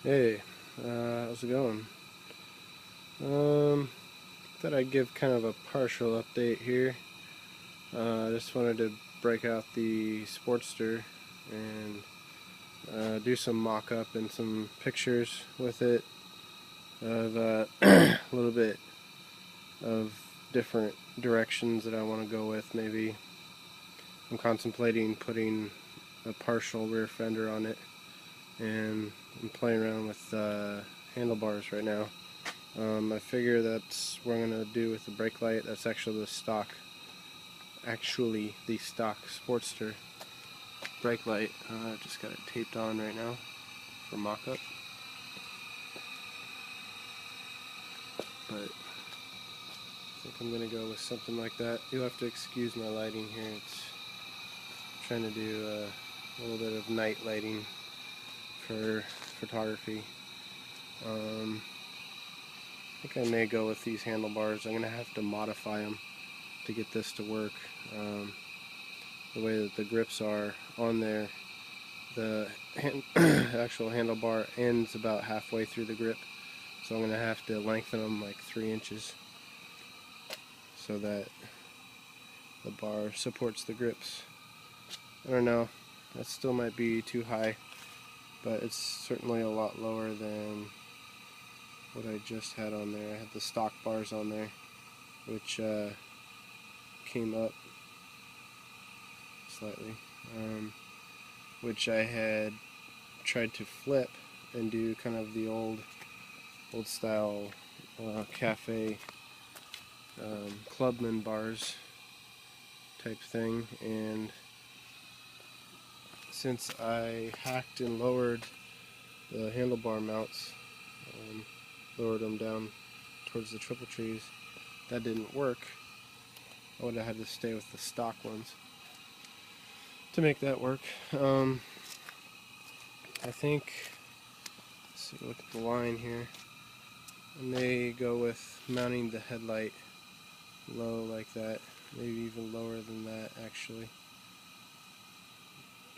Hey, how's it going? Thought I'd give kind of a partial update here. I just wanted to break out the Sportster and do some mock-up and some pictures with it of a little bit of different directions that I want to go with. Maybe I'm contemplating putting a partial rear fender on it, and I'm playing around with handlebars right now. I figure that's what I'm going to do with the brake light. That's actually the stock Sportster brake light. I've just got it taped on right now for mock-up. But I think I'm going to go with something like that. You'll have to excuse my lighting here. It's trying to do a little bit of night lighting for photography. I think I may go with these handlebars. I'm going to have to modify them to get this to work. The way that the grips are on there, the actual handlebar ends about halfway through the grip, so I'm going to have to lengthen them like 3 inches so that the bar supports the grips. I don't know, that still might be too high, but it's certainly a lot lower than what I just had on there. I had the stock bars on there, which came up slightly, which I had tried to flip and do kind of the old style cafe clubman bars type thing, and since I hacked and lowered the handlebar mounts, lowered them down towards the triple trees, that didn't work. I would have had to stay with the stock ones to make that work. I think, let's see, look at the line here. I may go with mounting the headlight low like that, maybe even lower than that actually.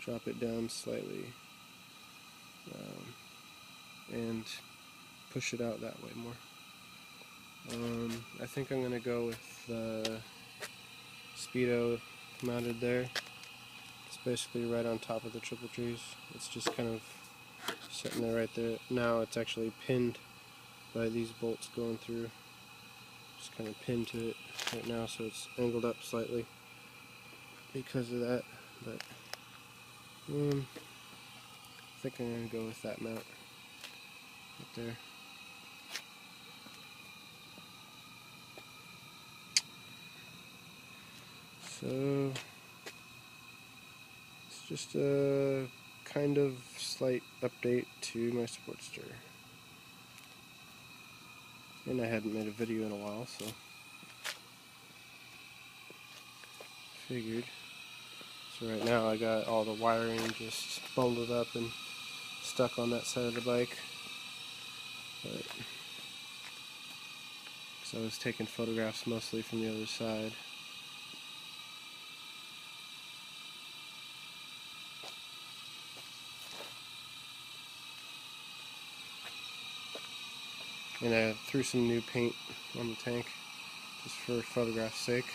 Drop it down slightly and push it out that way more. I think I'm going to go with the Speedo mounted there. It's basically right on top of the triple trees. It's just kind of sitting there right there. Now it's actually pinned by these bolts going through. Just kind of pinned to it right now, so it's angled up slightly because of that. But I think I'm going to go with that mount right there. So it's just a kind of slight update to my Sportster. And I hadn't made a video in a while, so figured. So right now I got all the wiring just bundled up and stuck on that side of the bike. But because I was taking photographs mostly from the other side. And I threw some new paint on the tank just for photograph's sake.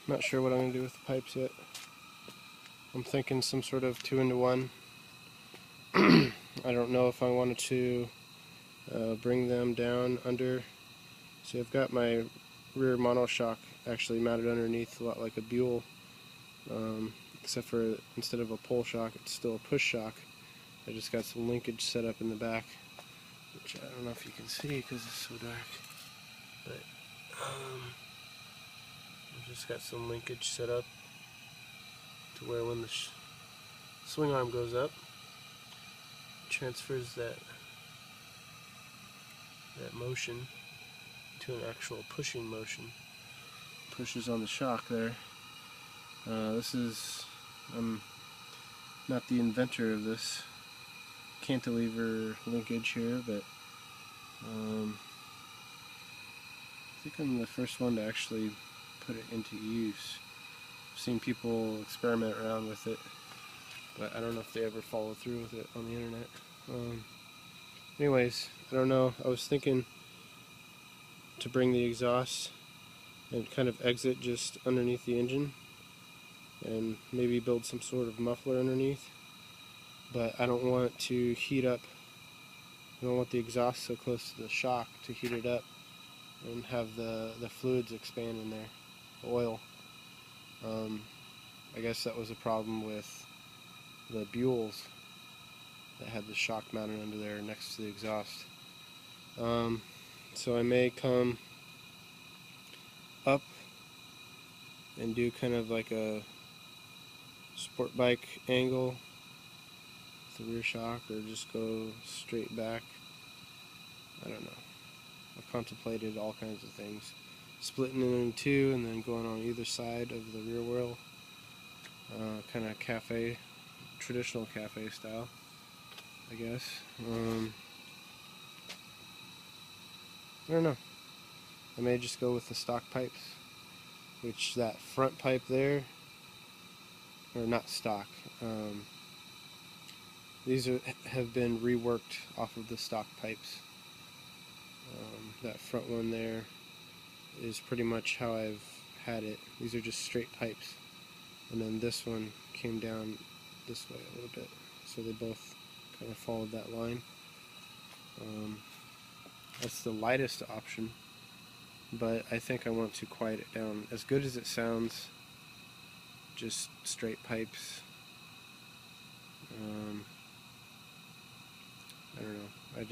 Not sure what I'm going to do with the pipes yet. I'm thinking some sort of 2-into-1. I don't know if I wanted to bring them down under. See, I've got my rear monoshock actually mounted underneath, a lot like a Buell, except for instead of a pull shock, it's still a push shock. I just got some linkage set up in the back, which I don't know if you can see because it's so dark. But just got some linkage set up to where when the swing arm goes up, it transfers that motion to an actual pushing motion. Pushes on the shock there. I'm not the inventor of this cantilever linkage here, but I think I'm the first one to actually put it into use. I've seen people experiment around with it, but I don't know if they ever follow through with it on the internet. Anyways, I don't know. I was thinking to bring the exhaust and kind of exit just underneath the engine and maybe build some sort of muffler underneath, but I don't want to heat up. I don't want the exhaust so close to the shock to heat it up and have the fluids expand in there, the oil. I guess that was a problem with the Buells that had the shock mounted under there next to the exhaust. So I may come up and do kind of like a sport bike angle with the rear shock, or just go straight back. I don't know. I've contemplated all kinds of things. Splitting it in two and then going on either side of the rear wheel. Kind of cafe, traditional cafe style, I guess. I don't know. I may just go with the stock pipes, which that front pipe there, or not stock, these have been reworked off of the stock pipes. That front one there is pretty much how I've had it. These are just straight pipes, and then this one came down this way a little bit, so they both kind of followed that line. That's the lightest option, but I think I want to quiet it down. As good as it sounds, just straight pipes, I don't know, I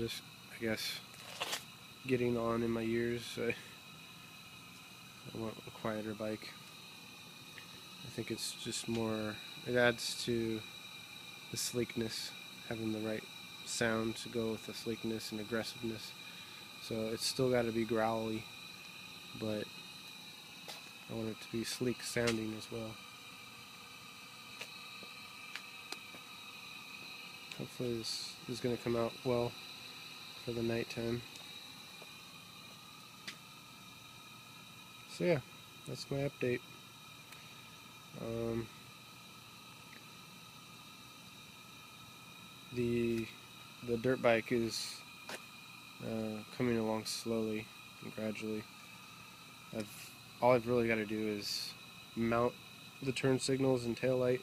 guess getting on in my years, I want a quieter bike. I think it's just more, it adds to the sleekness, having the right sound to go with the sleekness and aggressiveness. So it's still got to be growly, but I want it to be sleek sounding as well. Hopefully this is going to come out well for the nighttime. So yeah, that's my update. The dirt bike is coming along slowly and gradually. All I've really got to do is mount the turn signals and taillight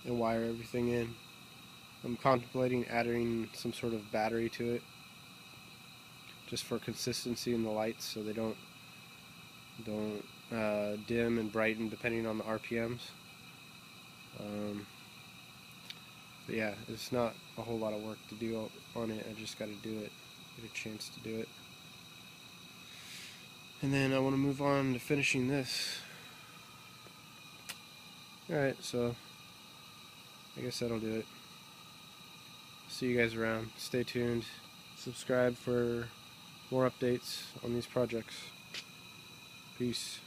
and wire everything in. I'm contemplating adding some sort of battery to it, just for consistency in the lights, so they don't dim and brighten depending on the RPMs. But yeah, it's not a whole lot of work to do on it. I just got to do it, get a chance to do it. And then I want to move on to finishing this. Alright, so I guess that'll do it. See you guys around. Stay tuned. Subscribe for more updates on these projects. Peace.